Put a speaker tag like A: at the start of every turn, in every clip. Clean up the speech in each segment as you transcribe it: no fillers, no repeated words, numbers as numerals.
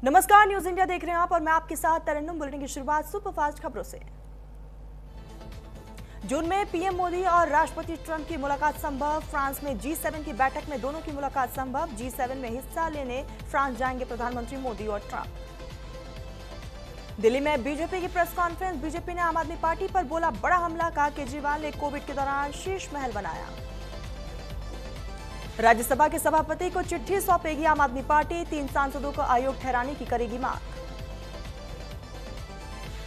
A: नमस्कार, news India देख रहे हैं आप और मैं आपके साथ तरन्नुम। बुलेटिन की शुरुआत सुपरफास्ट खबरों से। जून में पीएम मोदी और राष्ट्रपति ट्रंप की मुलाकात संभव। फ्रांस में G7 की बैठक में दोनों की मुलाकात संभव। G7 में हिस्सा लेने फ्रांस जाएंगे प्रधानमंत्री मोदी और ट्रंप। दिल्ली में बीजेपी की प्रेस कॉन्फ्रेंस। बीजेपी ने आम आदमी पार्टी पर बोला बड़ा हमला, कहा केजरीवाल ने कोविड के दौरान शीश महल बनाया। राज्यसभा के सभापति को चिट्ठी सौंपेगी आम आदमी पार्टी। 3 सांसदों को आयोग ठहराने की करेगी मांग।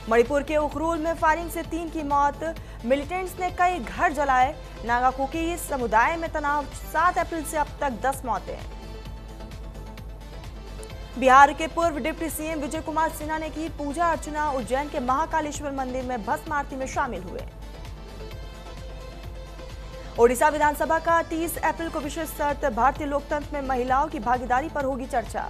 A: मणिपुर के उखरूल में फायरिंग से 3 की मौत। मिलिटेंट्स ने कई घर जलाए। नागा कुकी समुदाय में तनाव। 7 अप्रैल से अब तक 10 मौतें। बिहार के पूर्व डिप्टी सीएम विजय कुमार सिन्हा ने की पूजा अर्चना। उज्जैन के महाकालेश्वर मंदिर में भस्म आरती में शामिल हुए। ओडिशा विधानसभा का 30 अप्रैल को विशेष सत्र। भारतीय लोकतंत्र में महिलाओं की भागीदारी पर होगी चर्चा।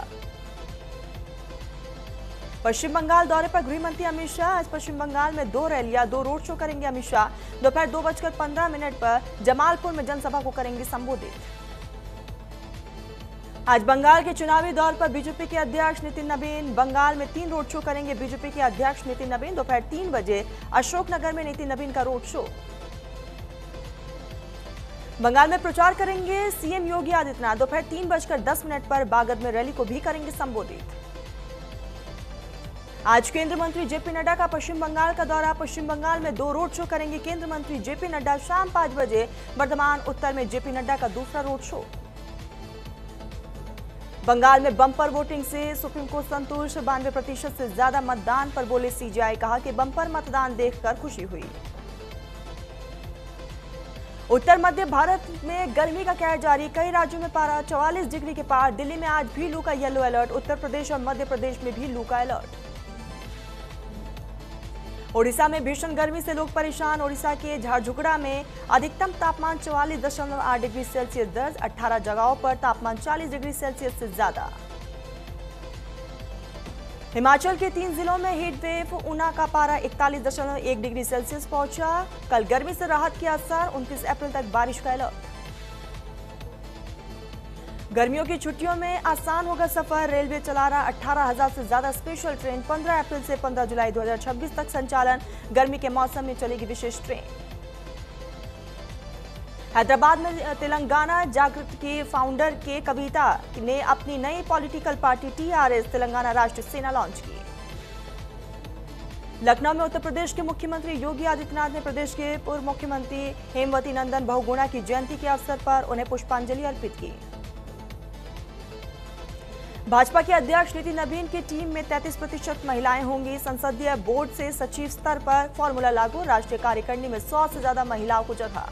A: पश्चिम बंगाल दौरे पर गृह मंत्री अमित शाह। आज पश्चिम बंगाल में 2 रैलियां 2 रोड शो करेंगे अमित शाह। दोपहर 2:15 पर जमालपुर में जनसभा को करेंगे संबोधित। आज बंगाल के चुनावी दौर पर बीजेपी के अध्यक्ष नितिन नवीन। बंगाल में 3 रोड शो करेंगे बीजेपी के अध्यक्ष नितिन नवीन। दोपहर 3 बजे अशोकनगर में नितिन नवीन का रोड शो। बंगाल में प्रचार करेंगे सीएम योगी आदित्यनाथ। दोपहर 3:10 पर बागद में रैली को भी करेंगे संबोधित। आज केंद्रीय मंत्री जेपी नड्डा का पश्चिम बंगाल का दौरा। पश्चिम बंगाल में 2 रोड शो करेंगे केंद्रीय मंत्री जेपी नड्डा। शाम 5 बजे बर्धमान उत्तर में जेपी नड्डा का दूसरा रोड शो। बंगाल में बम्पर वोटिंग से सुप्रीम कोर्ट संतुष्ट। 92% से ज्यादा मतदान पर बोले सीजेआई। कहा कि बम्पर मतदान देखकर खुशी हुई। उत्तर मध्य भारत में गर्मी का कहर जारी। कई राज्यों में पारा 44 डिग्री के पार। दिल्ली में आज भी लू का येलो अलर्ट। उत्तर प्रदेश और मध्य प्रदेश में भी लू का अलर्ट। ओडिशा में भीषण गर्मी से लोग परेशान। ओडिशा के झारझुगड़ा में अधिकतम तापमान 44.8 डिग्री सेल्सियस दर्ज। 18 जगहों पर तापमान 40 डिग्री सेल्सियस से ज्यादा। हिमाचल के 3 जिलों में हीट वेव। ऊना का पारा 41.1 डिग्री सेल्सियस पहुंचा। कल गर्मी से राहत के असर। 29 अप्रैल तक बारिश का अलर्ट। गर्मियों की छुट्टियों में आसान होगा सफर। रेलवे चला रहा 18,000 से ज्यादा स्पेशल ट्रेन। 15 अप्रैल से 15 जुलाई 2026 तक संचालन। गर्मी के मौसम में चलेगी विशेष ट्रेन। हैदराबाद में तेलंगाना जागृत के फाउंडर के कविता ने अपनी नई पॉलिटिकल पार्टी TRS तेलंगाना राष्ट्र सेना लॉन्च की। लखनऊ में उत्तर प्रदेश के मुख्यमंत्री योगी आदित्यनाथ ने प्रदेश के पूर्व मुख्यमंत्री हेमवती नंदन बहुगुणा की जयंती के अवसर पर उन्हें पुष्पांजलि अर्पित की। भाजपा के अध्यक्ष नितिन नवीन की टीम में 33% महिलाएं होंगी। संसदीय बोर्ड से सचिव स्तर पर फॉर्मूला लागू। राष्ट्रीय कार्यकारिणी में 100 से ज्यादा महिलाओं को जगह।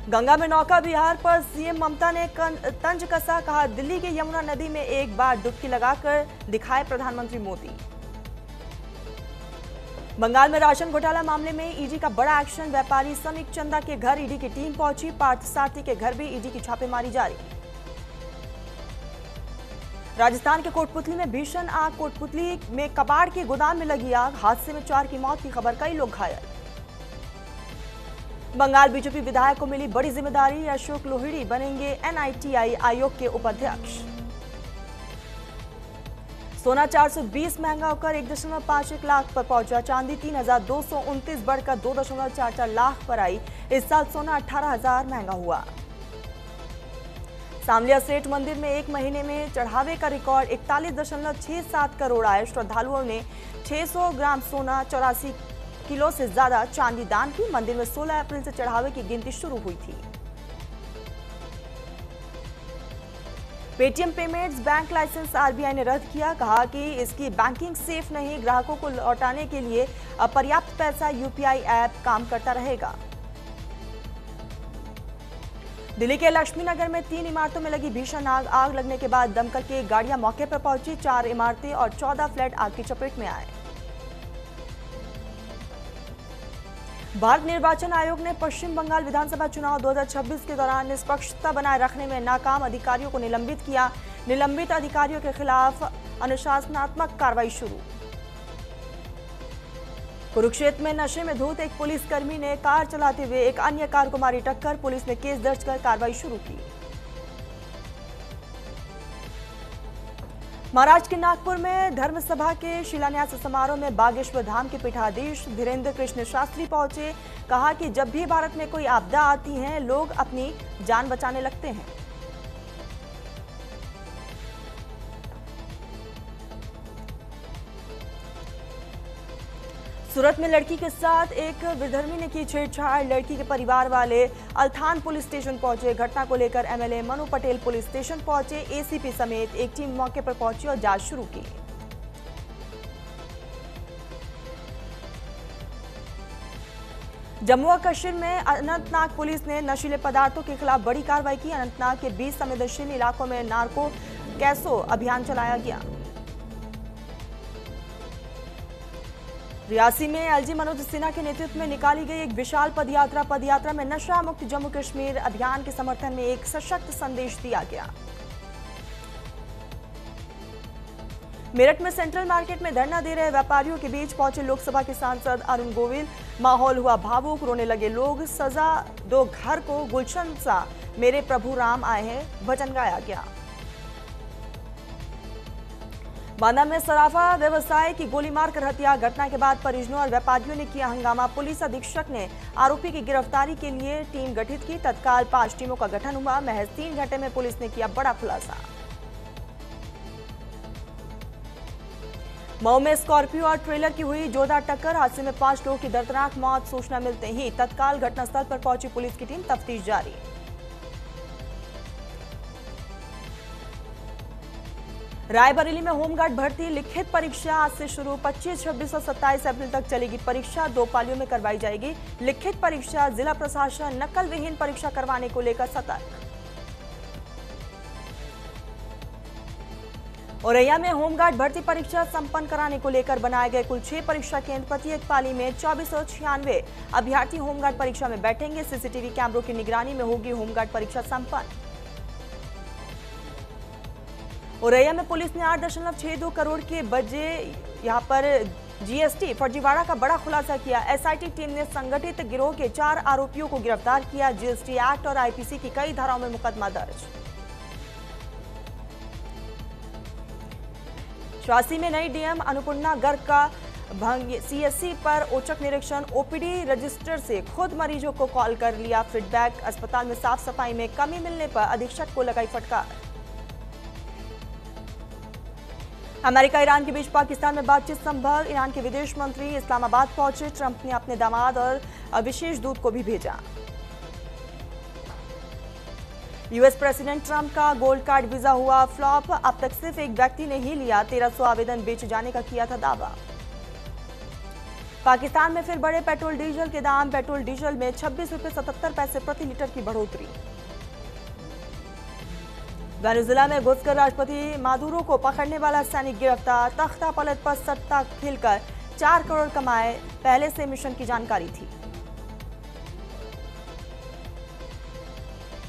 A: गंगा में नौका विहार पर सीएम ममता ने तंज कसा। कहा दिल्ली के यमुना नदी में एक बार डुबकी लगाकर दिखाए प्रधानमंत्री मोदी। बंगाल में राशन घोटाला मामले में ईडी का बड़ा एक्शन। व्यापारी समीक चंदा के घर ईडी की टीम पहुंची। पार्थ सारथी के घर भी ईडी की छापेमारी जारी। राजस्थान के कोटपुतली में भीषण आग। कोटपुतली में कबाड़ के गोदाम में लगी आग। हादसे में 4 की मौत की खबर। कई लोग घायल। बंगाल बीजेपी विधायक को मिली बड़ी जिम्मेदारी। अशोक लोहिड़ी बनेंगे NITI आयोग के उपाध्यक्ष। सोना 420 महंगा होकर 1.51 लाख पर पहुंचा। चांदी 3,229 बढ़कर 2.44 लाख पर आई। इस साल सोना 18,000 महंगा हुआ। सामलिया सेठ मंदिर में एक महीने में चढ़ावे का रिकॉर्ड 41.67 करोड़ आए। श्रद्धालुओं ने 600 ग्राम सोना 84 किलो से ज्यादा चांदी दान की। मंदिर में 16 अप्रैल से चढ़ावे की गिनती शुरू हुई थी। Paytm payments bank licence RBI ने रद्द किया। कहा कि इसकी बैंकिंग सेफ नहीं। ग्राहकों को लौटाने के लिए पर्याप्त पैसा UPI ऐप काम करता रहेगा। दिल्ली के लक्ष्मी नगर में 3 इमारतों में लगी भीषण आग। आग लगने के बाद दमकल की गाड़ियां मौके पर पहुंची। 4 इमारतें और 14 फ्लैट आग की चपेट में आए। भारत निर्वाचन आयोग ने पश्चिम बंगाल विधानसभा चुनाव 2026 के दौरान निष्पक्षता बनाए रखने में नाकाम अधिकारियों को निलंबित किया। निलंबित अधिकारियों के खिलाफ अनुशासनात्मक कार्रवाई शुरू। कुरुक्षेत्र में नशे में धुत एक पुलिसकर्मी ने कार चलाते हुए एक अन्य कार को मारी टक्कर। पुलिस ने केस दर्ज कर कार्रवाई शुरू की। महाराष्ट्र के नागपुर में धर्मसभा के शिलान्यास समारोह में बागेश्वर धाम के पीठाधीश धीरेन्द्र कृष्ण शास्त्री पहुंचे। कहा कि जब भी भारत में कोई आपदा आती है, लोग अपनी जान बचाने लगते हैं। सूरत में लड़की के साथ एक विधर्मी ने की छेड़छाड़। लड़की के परिवार वाले अल्थान पुलिस स्टेशन पहुंचे। घटना को लेकर MLA Manu Patel police station पहुंचे। एसीपी समेत एक टीम मौके पर पहुंची और जांच शुरू की। जम्मू और कश्मीर में अनंतनाग पुलिस ने नशीले पदार्थों के खिलाफ बड़ी कार्रवाई की। अनंतनाग के 20 संवेदनशील इलाकों में नार्को कैसो अभियान चलाया गया। रियासी में एलजी मनोज सिन्हा के नेतृत्व में निकाली गई एक विशाल पदयात्रा में नशा मुक्त जम्मू कश्मीर अभियान के समर्थन में एक सशक्त संदेश दिया गया। मेरठ में सेंट्रल मार्केट में धरना दे रहे व्यापारियों के बीच पहुंचे लोकसभा के सांसद अरुण गोविल। माहौल हुआ भावुक, रोने लगे लोग। सजा दो घर को गुलशन सा मेरे प्रभु राम आए हैं भजन गाया गया। बांदा में सराफा व्यवसाय की गोली मारकर हत्या। घटना के बाद परिजनों और व्यापारियों ने किया हंगामा। पुलिस अधीक्षक ने आरोपी की गिरफ्तारी के लिए टीम गठित की। तत्काल 5 टीमों का गठन हुआ। महज 3 घंटे में पुलिस ने किया बड़ा खुलासा। मऊ में स्कॉर्पियो और ट्रेलर की हुई जोरदार टक्कर। हादसे में 5 लोगों की दर्दनाक मौत। सूचना मिलते ही तत्काल घटनास्थल पर पहुंची पुलिस की टीम। तफ्तीश जारी। रायबरेली में होमगार्ड भर्ती लिखित परीक्षा आज से शुरू। 25, 26 और 27 अप्रैल तक चलेगी परीक्षा। 2 पालियों में करवाई जाएगी लिखित परीक्षा। जिला प्रशासन नकल विहीन परीक्षा करवाने को लेकर सतर्क। औरैया में होमगार्ड भर्ती परीक्षा संपन्न कराने को लेकर बनाए गए कुल 6 परीक्षा केंद्र। प्रत्येक पाली में 2496 अभ्यर्थी होमगार्ड परीक्षा में बैठेंगे। सीसीटीवी कैमरों की निगरानी में होगी होमगार्ड परीक्षा संपन्न। औरैया में पुलिस ने 8.62 करोड़ के बजे यहां पर जीएसटी फर्जीवाड़ा का बड़ा खुलासा किया। एसआईटी टीम ने संगठित गिरोह के 4 आरोपियों को गिरफ्तार किया। जीएसटी एक्ट और आईपीसी की कई धाराओं में मुकदमा दर्ज। शासी में नई डीएम अन्नपूर्णा गर्ग का भंग। सीएससी पर औचक निरीक्षण। ओपीडी रजिस्टर से खुद मरीजों को कॉल कर लिया फीडबैक। अस्पताल में साफ सफाई में कमी मिलने पर अधीक्षक को लगाई फटकार। अमेरिका ईरान के बीच पाकिस्तान में बातचीत संभव। ईरान के विदेश मंत्री इस्लामाबाद पहुंचे। ट्रंप ने अपने दामाद और विशेष दूत को भी भेजा। यूएस प्रेसिडेंट ट्रंप का गोल्ड कार्ड वीजा हुआ फ्लॉप। अब तक सिर्फ एक व्यक्ति ने ही लिया। 1300 आवेदन बेचे जाने का किया था दावा। पाकिस्तान में फिर बढ़े पेट्रोल डीजल के दाम। पेट्रोल डीजल में 26 रुपये 77 पैसे प्रति लीटर की बढ़ोतरी। वेनेजुएला में घुसकर राष्ट्रपति मादुरो को पकड़ने वाला सैनिक गिरफ्तार। तख्ता पलट पर सट्टा खेलकर 4 करोड़ कमाए, पहले से मिशन की जानकारी थी।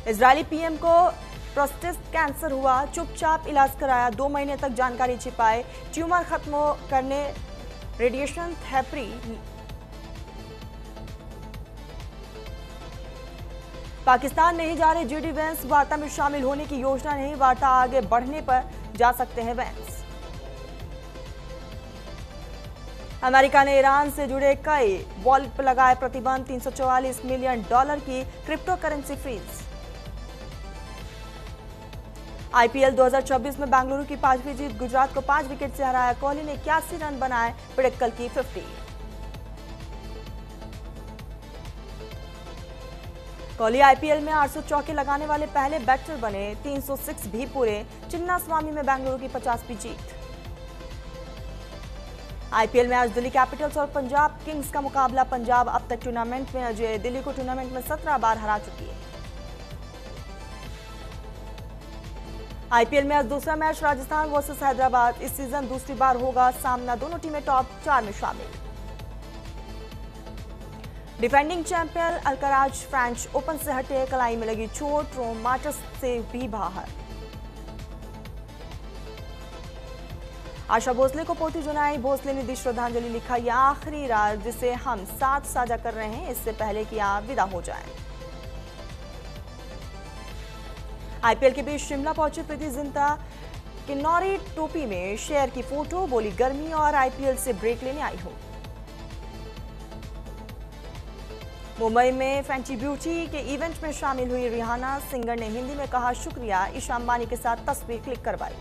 A: इजरायली पीएम को प्रोस्टेट कैंसर हुआ। चुपचाप इलाज कराया। 2 महीने तक जानकारी छिपाए। ट्यूमर खत्म करने रेडिएशन थेरेपी। पाकिस्तान नहीं जा रहे जीडी वेंस। वार्ता में शामिल होने की योजना नहीं। वार्ता आगे बढ़ने पर जा सकते हैं वेंस। अमेरिका ने ईरान से जुड़े कई वॉलेट पर लगाए प्रतिबंध। $344 मिलियन की क्रिप्टो करेंसी फ्रीज। आईपीएल 2024 में बेंगलुरु की 5वीं जीत। गुजरात को 5 विकेट से हराया। कोहली ने 81 रन बनाए। पिड़क्कल की 50। कोहली आईपीएल में 800 चौके लगाने वाले पहले बैटर बने। 306 भी पूरे। चिन्नास्वामी में बेंगलुरु की 50वीं जीत। आईपीएल में आज दिल्ली कैपिटल्स और पंजाब किंग्स का मुकाबला। पंजाब अब तक टूर्नामेंट में अजय। दिल्ली को टूर्नामेंट में 17 बार हरा चुकी है। आईपीएल में आज दूसरा मैच राजस्थान वर्सेस हैदराबाद। इस सीजन दूसरी बार होगा सामना। दोनों टीमें टॉप 4 में शामिल। Defending champion Alcaraz French open से हटे। कलाई में लगी चोट। रोम मार्टस से भी बाहर। आशा भोसले को पोती जुनाई। भोसले ने दी श्रद्धांजलि। लिखा, यह आखिरी रात जिसे हम साथ साझा कर रहे हैं, इससे पहले कि आप विदा हो जाएं। आईपीएल के बीच शिमला पहुंची प्रीति जिंटा। किन्नौरी टोपी में शेयर की फोटो, बोली गर्मी और आईपीएल से ब्रेक लेने आई हूं। मुंबई में फैंटी ब्यूटी के इवेंट में शामिल हुई रिहाना, सिंगर ने हिंदी में कहा शुक्रिया, ईशा अंबानी के साथ तस्वीर क्लिक करवाई।